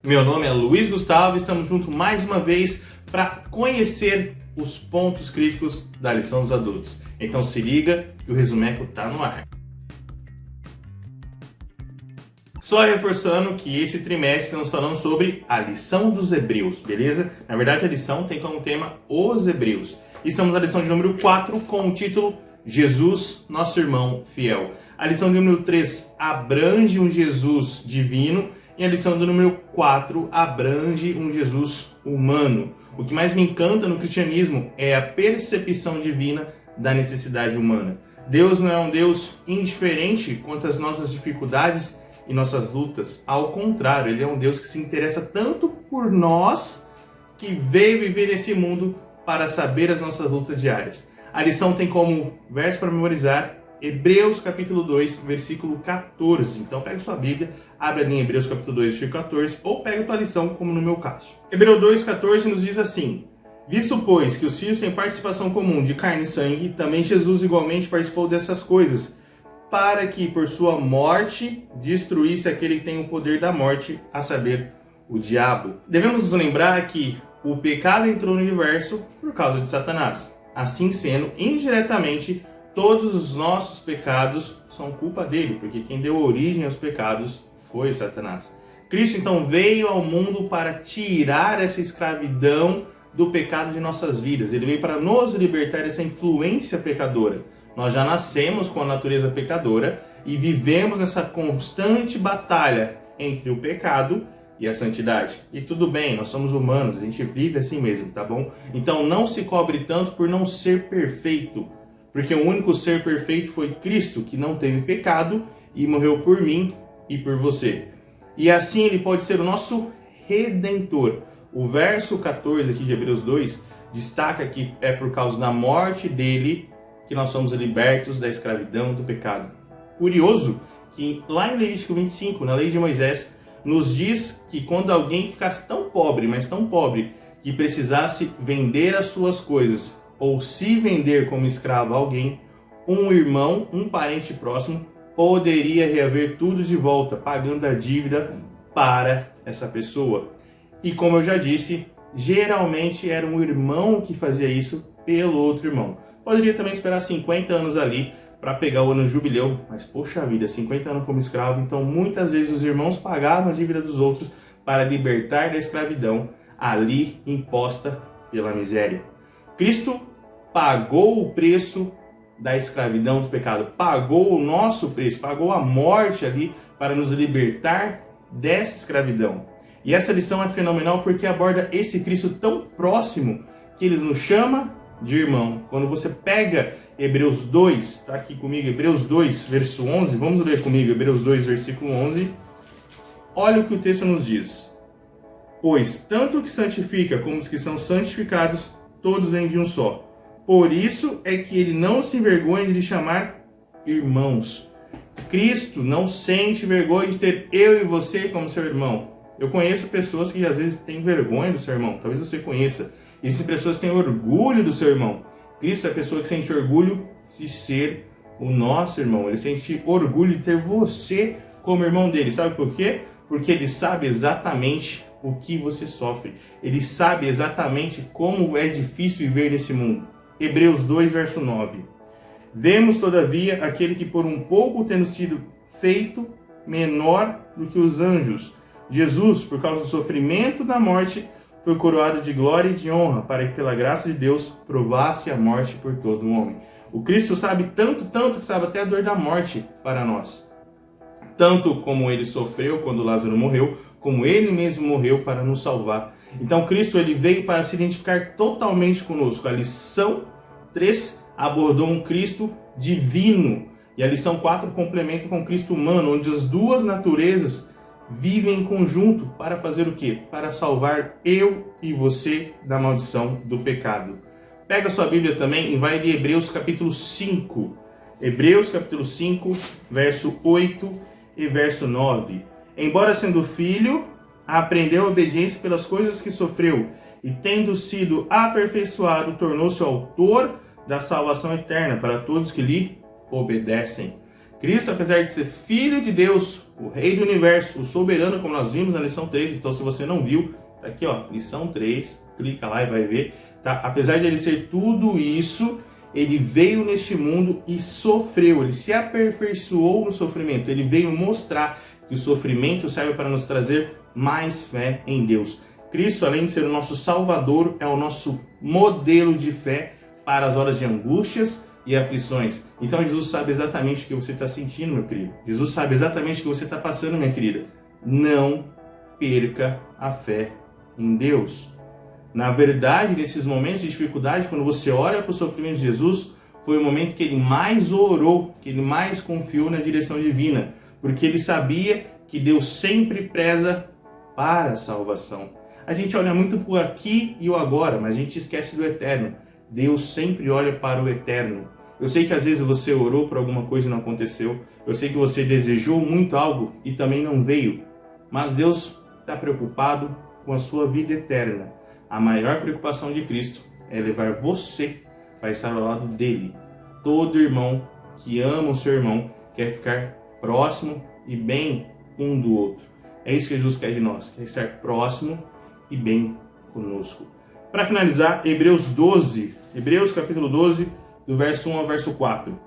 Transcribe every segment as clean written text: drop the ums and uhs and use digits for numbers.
Meu nome é Luiz Gustavo e estamos juntos mais uma vez para conhecer os pontos críticos da lição dos adultos. Então se liga que o Resumeco tá no ar. Só reforçando que esse trimestre estamos falando sobre a lição dos Hebreus, beleza? Na verdade a lição tem como tema os Hebreus. Estamos na lição de número 4 com o título Jesus, nosso irmão fiel. A lição de número 3 abrange um Jesus divino e a lição do número 4 abrange um Jesus humano. O que mais me encanta no cristianismo é a percepção divina da necessidade humana. Deus não é um Deus indiferente quanto às nossas dificuldades e nossas lutas. Ao contrário, Ele é um Deus que se interessa tanto por nós que veio viver nesse mundo para saber as nossas lutas diárias. A lição tem como verso para memorizar Hebreus capítulo 2, versículo 14. Então pega sua Bíblia, abre ali em Hebreus capítulo 2, versículo 14, ou pega a tua lição, como no meu caso. Hebreus 2, 14 nos diz assim: visto, pois, que os filhos têm participação comum de carne e sangue, também Jesus igualmente participou dessas coisas, para que por sua morte destruísse aquele que tem o poder da morte, a saber, o diabo. Devemos nos lembrar que o pecado entrou no universo por causa de Satanás. Assim sendo, indiretamente, todos os nossos pecados são culpa dele, porque quem deu origem aos pecados foi Satanás. Cristo então veio ao mundo para tirar essa escravidão do pecado de nossas vidas. Ele veio para nos libertar dessa influência pecadora. Nós já nascemos com a natureza pecadora e vivemos nessa constante batalha entre o pecado e a santidade. E tudo bem, nós somos humanos, a gente vive assim mesmo, tá bom? Então não se cobre tanto por não ser perfeito. Porque o único ser perfeito foi Cristo, que não teve pecado e morreu por mim e por você. E assim ele pode ser o nosso Redentor. O verso 14 aqui de Hebreus 2 destaca que é por causa da morte dele que nós somos libertos da escravidão do pecado. Curioso que lá em Levítico 25, na lei de Moisés, nos diz que quando alguém ficasse tão pobre, mas tão pobre, que precisasse vender as suas coisas, ou se vender como escravo a alguém, um irmão, um parente próximo, poderia reaver tudo de volta, pagando a dívida para essa pessoa. E como eu já disse, geralmente era um irmão que fazia isso pelo outro irmão. Poderia também esperar 50 anos ali para pegar o ano de jubileu, mas poxa vida, 50 anos como escravo, então muitas vezes os irmãos pagavam a dívida dos outros para libertar da escravidão ali imposta pela miséria. Cristo pagou o preço da escravidão do pecado, pagou o nosso preço, pagou a morte ali para nos libertar dessa escravidão. E essa lição é fenomenal porque aborda esse Cristo tão próximo que ele nos chama de irmão. Quando você pega Hebreus 2, está aqui comigo, Hebreus 2, verso 11, vamos ler comigo Hebreus 2, versículo 11. Olha o que o texto nos diz. Pois tanto o que santifica como os que são santificados, todos vêm de um só. Por isso é que ele não se envergonha de lhe chamar irmãos. Cristo não sente vergonha de ter eu e você como seu irmão. Eu conheço pessoas que às vezes têm vergonha do seu irmão. Talvez você conheça. Existem pessoas que têm orgulho do seu irmão. Cristo é a pessoa que sente orgulho de ser o nosso irmão. Ele sente orgulho de ter você como irmão dele. Sabe por quê? Porque ele sabe exatamente o que você sofre. Ele sabe exatamente como é difícil viver nesse mundo. Hebreus 2, verso 9. Vemos, todavia, aquele que por um pouco tendo sido feito menor do que os anjos, Jesus, por causa do sofrimento da morte, foi coroado de glória e de honra, para que pela graça de Deus provasse a morte por todo o homem. O Cristo sabe tanto que sabe até a dor da morte para nós. Tanto como ele sofreu quando Lázaro morreu, como ele mesmo morreu para nos salvar. Então Cristo ele veio para se identificar totalmente conosco. A lição 3 abordou um Cristo divino. E a lição 4 complementa com Cristo humano, onde as duas naturezas vivem em conjunto para fazer o quê? Para salvar eu e você da maldição do pecado. Pega sua Bíblia também e vai de Hebreus capítulo 5. Hebreus capítulo 5, verso 8 e verso 9. Embora sendo filho, aprendeu a obediência pelas coisas que sofreu, e tendo sido aperfeiçoado, tornou-se autor da salvação eterna para todos que lhe obedecem. Cristo, apesar de ser Filho de Deus, o Rei do Universo, o Soberano, como nós vimos na lição 3, então se você não viu, tá aqui ó, lição 3, clica lá e vai ver, tá? Apesar de ele ser tudo isso, ele veio neste mundo e sofreu, ele se aperfeiçoou no sofrimento, ele veio mostrar que o sofrimento serve para nos trazer mais fé em Deus. Cristo, além de ser o nosso Salvador, é o nosso modelo de fé para as horas de angústias e aflições. Então Jesus sabe exatamente o que você está sentindo, meu querido. Jesus sabe exatamente o que você está passando, minha querida. Não perca a fé em Deus. Na verdade, nesses momentos de dificuldade, quando você olha para o sofrimento de Jesus, foi o momento que ele mais orou, que ele mais confiou na direção divina, porque ele sabia que Deus sempre preza para a salvação. A gente olha muito por aqui e o agora, mas a gente esquece do eterno. Deus sempre olha para o eterno. Eu sei que às vezes você orou por alguma coisa e não aconteceu. Eu sei que você desejou muito algo e também não veio. Mas Deus está preocupado com a sua vida eterna. A maior preocupação de Cristo é levar você para estar ao lado dele. Todo irmão que ama o seu irmão quer ficar próximo e bem um do outro. É isso que Jesus quer de nós, quer estar próximo e bem conosco. Para finalizar, Hebreus capítulo 12, do verso 1 ao verso 4.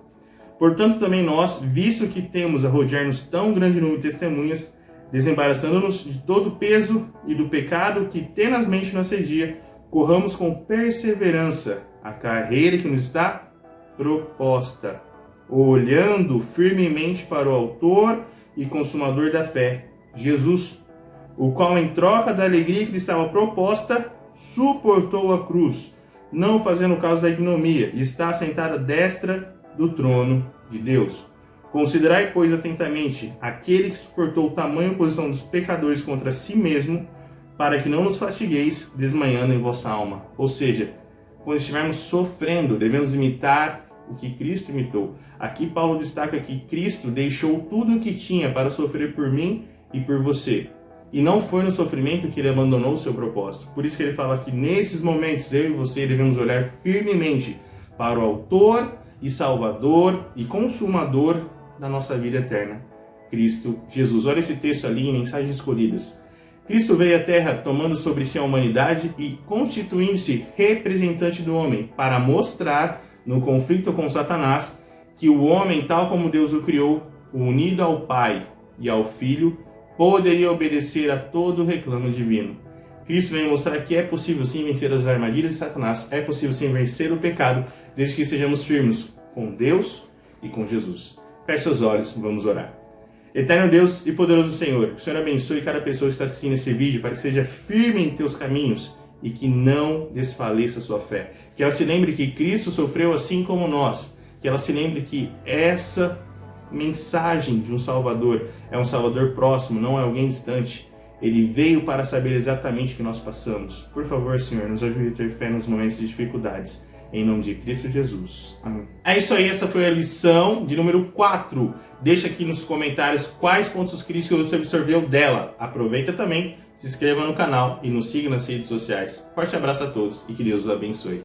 Portanto, também nós, visto que temos a rodear-nos tão grande número de testemunhas, desembaraçando-nos de todo o peso e do pecado que tenazmente nos assedia, corramos com perseverança a carreira que nos está proposta, olhando firmemente para o autor e consumador da fé, Jesus, o qual, em troca da alegria que lhe estava proposta, suportou a cruz, não fazendo caso da ignomia, e está assentado à destra do trono de Deus. Considerai, pois, atentamente aquele que suportou tamanha oposição dos pecadores contra si mesmo, para que não nos fatigueis desmanhando em vossa alma. Ou seja, quando estivermos sofrendo, devemos imitar o que Cristo imitou. Aqui Paulo destaca que Cristo deixou tudo o que tinha para sofrer por mim e por você. E não foi no sofrimento que ele abandonou o seu propósito. Por isso que ele fala que nesses momentos eu e você devemos olhar firmemente para o autor e salvador e consumador da nossa vida eterna, Cristo Jesus. Olha esse texto ali em Mensagens Escolhidas. Cristo veio à Terra tomando sobre si a humanidade e constituindo-se representante do homem para mostrar no conflito com Satanás que o homem, tal como Deus o criou, unido ao Pai e ao Filho, poderia obedecer a todo o reclamo divino. Cristo vem mostrar que é possível sim vencer as armadilhas de Satanás, é possível sim vencer o pecado, desde que sejamos firmes com Deus e com Jesus. Feche seus olhos, vamos orar. Eterno Deus e poderoso Senhor, que o Senhor abençoe cada pessoa que está assistindo esse vídeo para que seja firme em teus caminhos e que não desfaleça a sua fé. Que ela se lembre que Cristo sofreu assim como nós. Que ela se lembre que essa mensagem de um Salvador é um Salvador próximo, não é alguém distante. Ele veio para saber exatamente o que nós passamos. Por favor, Senhor, nos ajude a ter fé nos momentos de dificuldades. Em nome de Cristo Jesus. Amém. É isso aí, essa foi a lição de número 4. Deixa aqui nos comentários quais pontos críticos você absorveu dela. Aproveita também, se inscreva no canal e nos siga nas redes sociais. Forte abraço a todos e que Deus os abençoe.